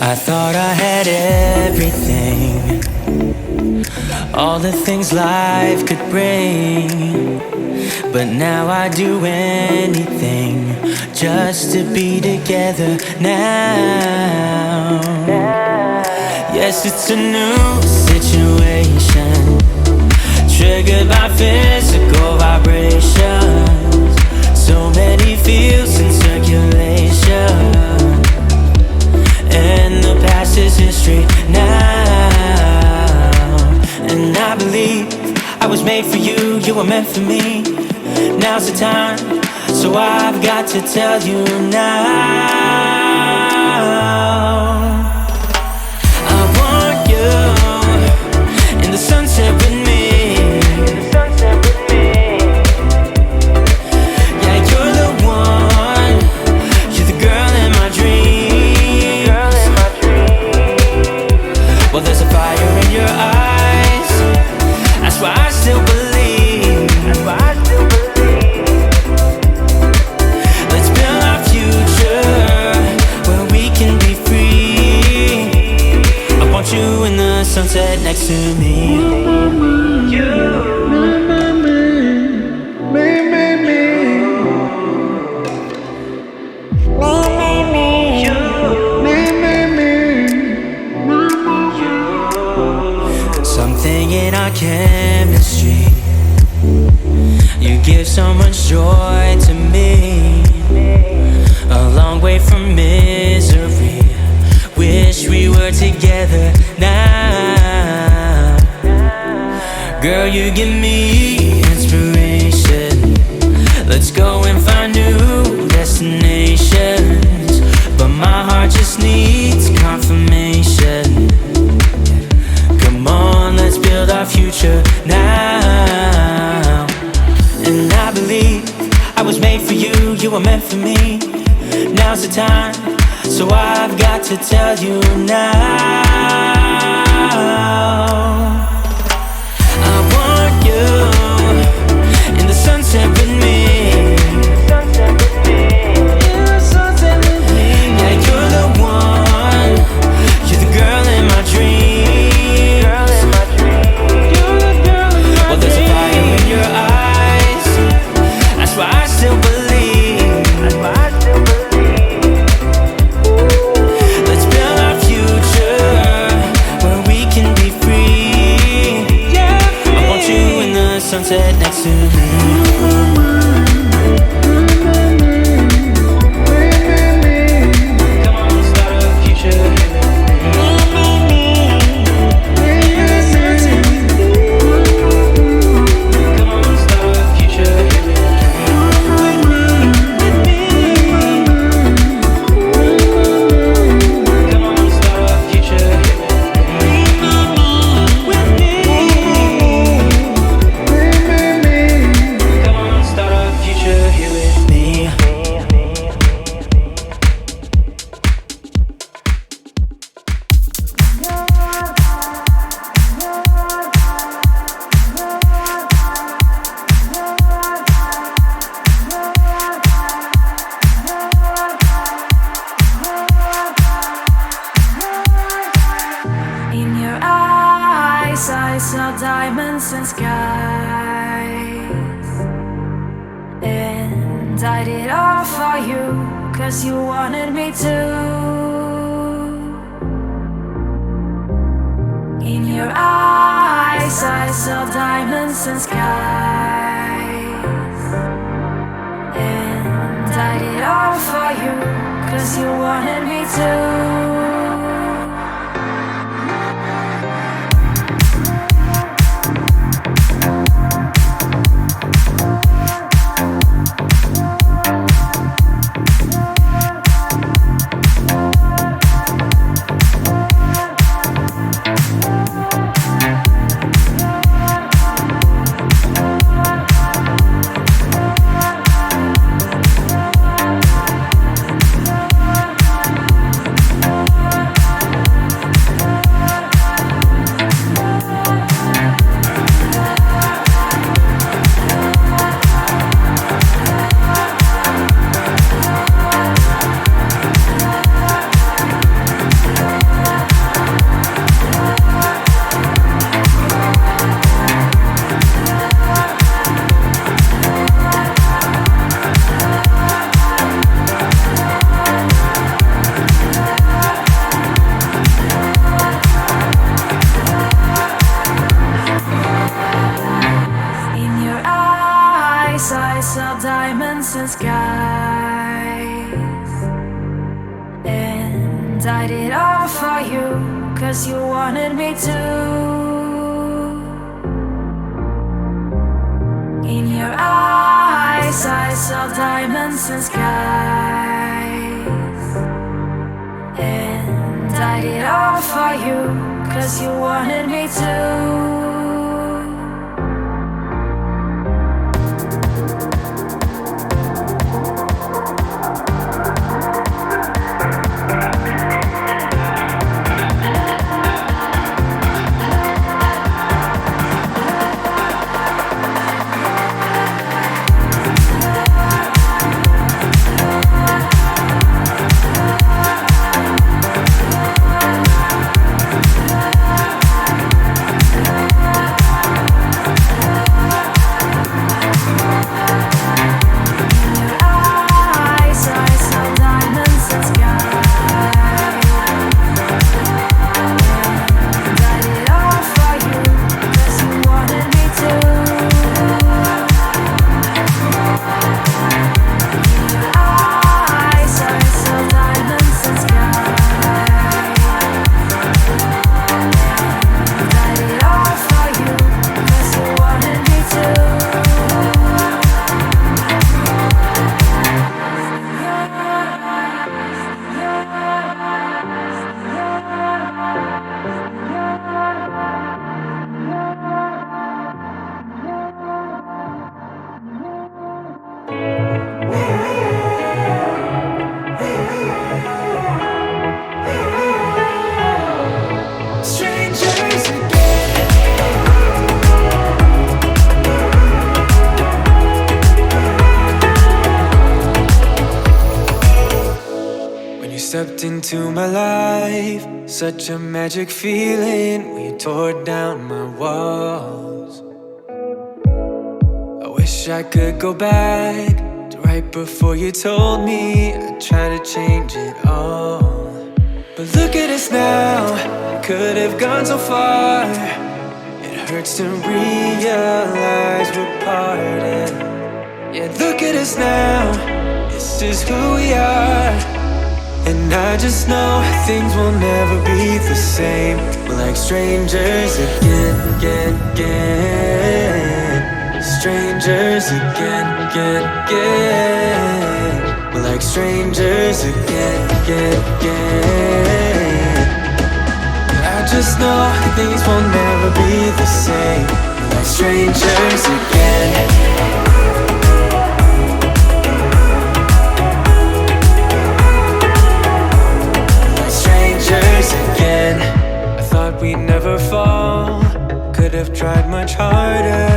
I thought I had everything, all the things life could bring, but now I do anything just to be together now. Yes, it's a new situation, triggered by physical vibrations. So many feels in circulation, and the past is history now. And I believe I was made for you, you were meant for me. Now's the time, so I've got to tell you now. I want you in the sunset with me. Well, there's a fire in your eyes, that's why I still believe. Let's build our future where we can be free. I want you in the sunset next to me. In our chemistry, you give so much joy to me, a long way from misery. Wish we were together now. Girl, you give me inspiration. Let's go and find new destinations, but my heart just needs confirmation. Come on, let's build our future now. And I believe I was made for you, you were meant for me. Now's the time, so I've got to tell you now. I want you in the sunset with me. Yeah, you're the one, you're the girl in my dreams. Sunset next to me. I did it all for you, 'cause you wanted me to. In your eyes I saw diamonds and skies, and I did it all for you, 'cause you wanted me to. Stepped into my life, such a magic feeling when you tore down my walls. I wish I could go back to right before you told me I'd try to change it all. But look at us now, could have gone so far. It hurts to realize we're parted. Yeah, look at us now, this is who we are. And I just know things will never be the same. We're like strangers again, again, again. Strangers again, again, again. We're like strangers again, again, again. I just know things will never be the same. We're like strangers again. Again, I thought we'd never fall. Could have tried much harder.